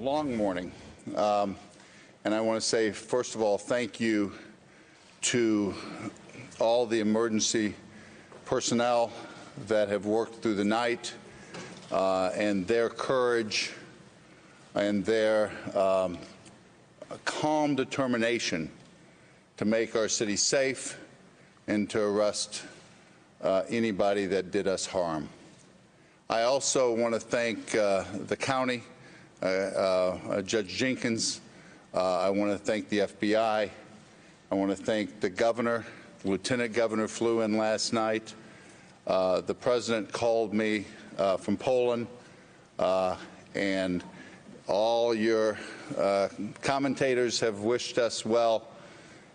long morning. And I want to say, first of all, thank you to all the emergency personnel that have worked through the night and their courage and their calm determination to make our city safe and to arrest anybody that did us harm. I also want to thank the county, Judge Jenkins. I want to thank the FBI. I want to thank the governor. Lieutenant Governor flew in last night. The president called me from Poland, and all your commentators have wished us well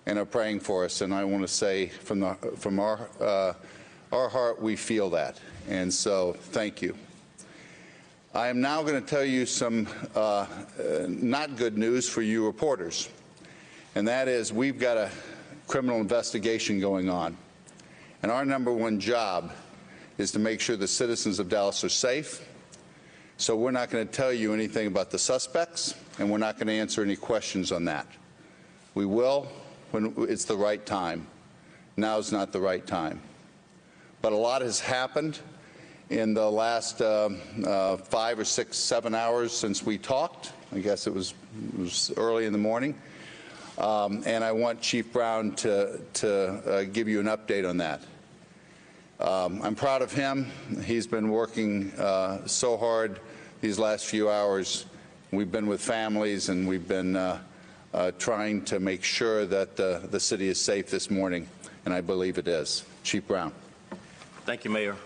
and are praying for us. And I want to say, from our heart, we feel that. And so, thank you. I am now going to tell you some not good news for you reporters, and that is we've got a criminal investigation going on. And our #1 job is to make sure the citizens of Dallas are safe. So we're not going to tell you anything about the suspects, and we're not going to answer any questions on that. We will when it's the right time. Now's not the right time. But a lot has happened in the last 5 or 6, 7 hours since we talked. I guess it was early in the morning. And I want Chief Brown to give you an update on that. I'm proud of him. He's been working so hard these last few hours. We've been with families, and we've been trying to make sure that the city is safe this morning, and I believe it is. Chief Brown. Thank you, Mayor.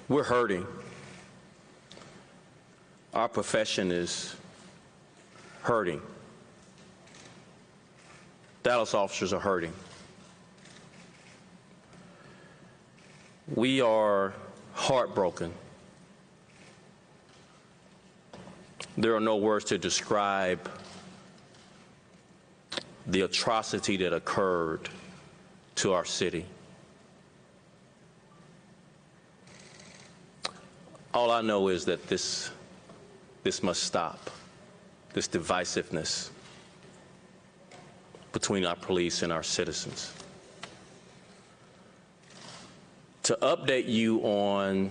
We're hurting. Our profession is hurting. Dallas officers are hurting. We are heartbroken. There are no words to describe the atrocity that occurred to our city. All I know is that this must stop, this divisiveness between our police and our citizens. To update you on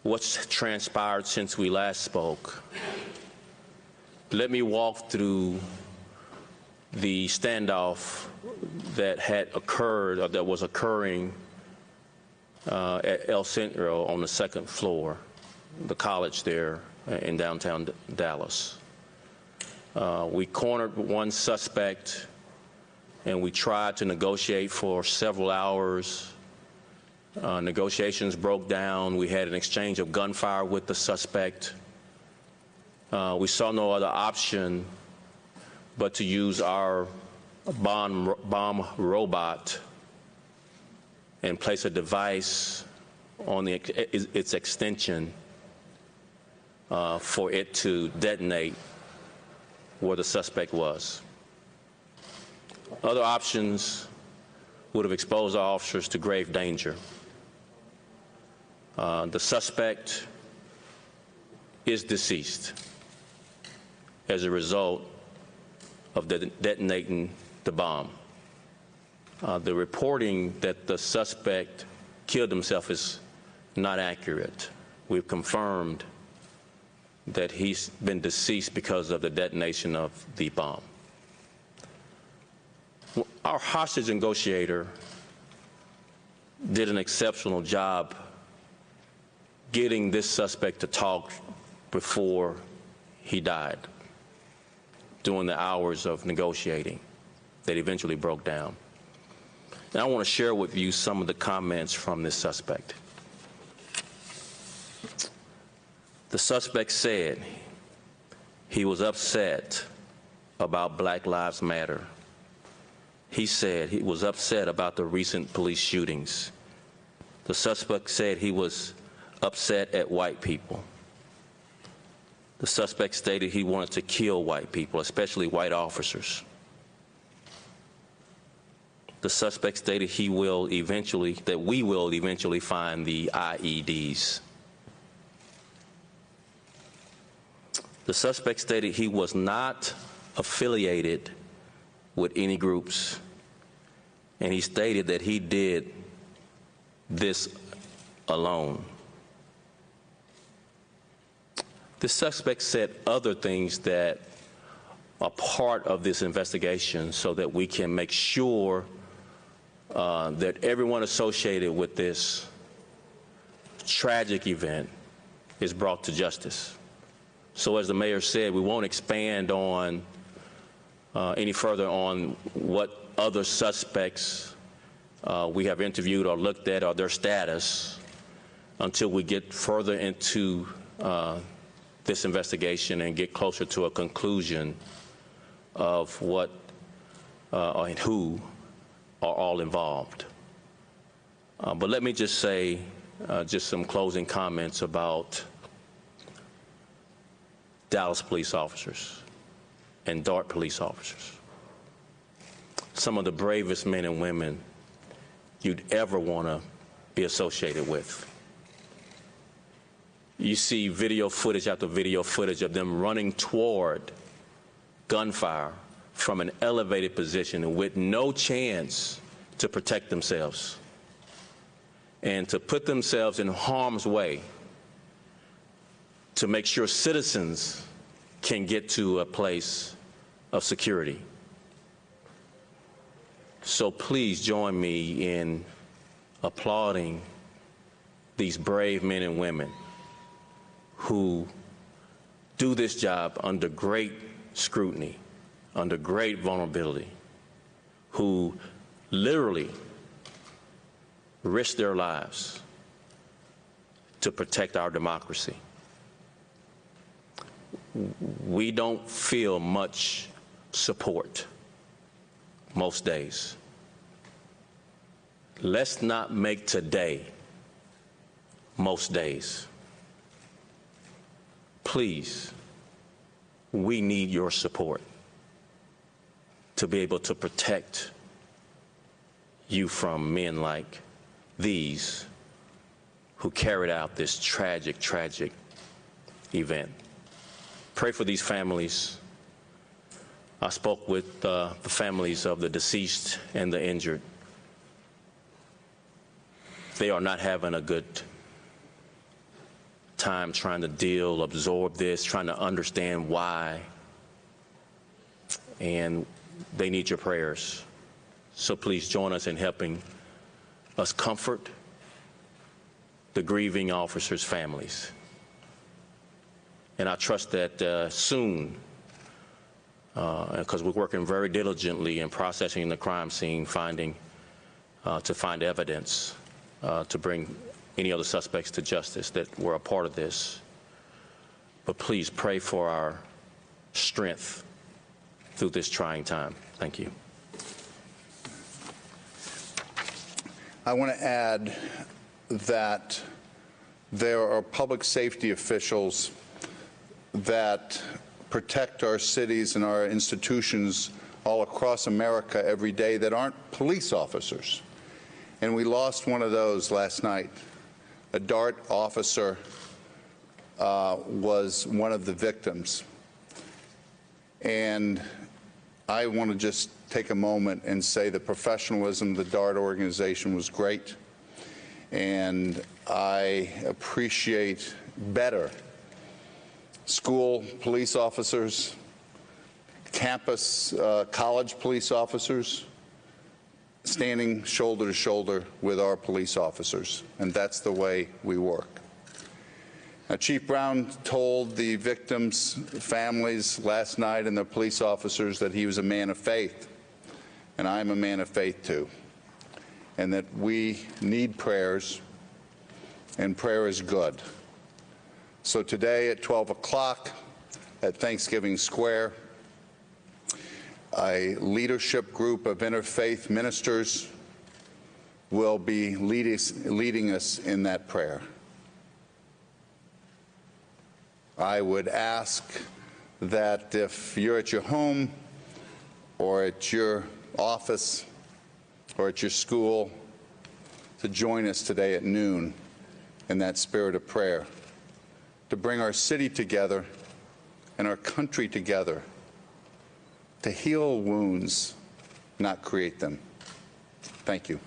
what's transpired since we last spoke, let me walk through the standoff that had occurred, or that was occurring at El Centro on the 2nd floor, the college there in downtown Dallas. We cornered one suspect, and we tried to negotiate for several hours. Negotiations broke down. We had an exchange of gunfire with the suspect. We saw no other option but to use our bomb robot and place a device on its extension for it to detonate where the suspect was. Other options would have exposed our officers to grave danger. The suspect is deceased as a result of detonating the bomb. The reporting that the suspect killed himself is not accurate. We've confirmed that he's been deceased because of the detonation of the bomb. Our hostage negotiator did an exceptional job getting this suspect to talk before he died, during the hours of negotiating that eventually broke down. And I want to share with you some of the comments from this suspect. The suspect said he was upset about Black Lives Matter. He said he was upset about the recent police shootings. The suspect said he was upset at white people. The suspect stated he wanted to kill white people, especially white officers. The suspect stated that we will eventually find the IEDs. The suspect stated he was not affiliated with any groups, and he stated that he did this alone. The suspect said other things that are part of this investigation so that we can make sure that everyone associated with this tragic event is brought to justice. So as the mayor said, we won't expand on any further on what other suspects we have interviewed or looked at or their status until we get further into this investigation and get closer to a conclusion of what and who are all involved. But let me just say just some closing comments about Dallas police officers and Dart police officers. Some of the bravest men and women you'd ever want to be associated with. You see video footage after video footage of them running toward gunfire from an elevated position with no chance to protect themselves and to put themselves in harm's way to make sure citizens can get to a place of security. So please join me in applauding these brave men and women who do this job under great scrutiny, under great vulnerability, who literally risk their lives to protect our democracy. We don't feel much support most days. Let's not make today most days. Please, we need your support to be able to protect you from men like these who carried out this tragic, tragic event. Pray for these families. I spoke with the families of the deceased and the injured. They are not having a good time trying to deal, absorb this, trying to understand why. And they need your prayers. So please join us in helping us comfort the grieving officers' families. And I trust that soon, because we're working very diligently in processing the crime scene, to find evidence to bring any other suspects to justice that were a part of this. But please pray for our strength through this trying time. Thank you. I want to add that there are public safety officials that protect our cities and our institutions all across America every day that aren't police officers. And we lost one of those last night. A DART officer was one of the victims. And I want to just take a moment and say the professionalism of the DART organization was great. And I appreciate better school police officers, campus, college police officers, standing shoulder to shoulder with our police officers, and that's the way we work. Now, Chief Brown told the victims' families last night and the police officers that he was a man of faith, and I'm a man of faith too, and that we need prayers, and prayer is good. So today at 12 o'clock at Thanksgiving Square, a leadership group of interfaith ministers will be leading us in that prayer. I would ask that if you're at your home or at your office or at your school, to join us today at noon in that spirit of prayer, to bring our city together and our country together to heal wounds, not create them. Thank you.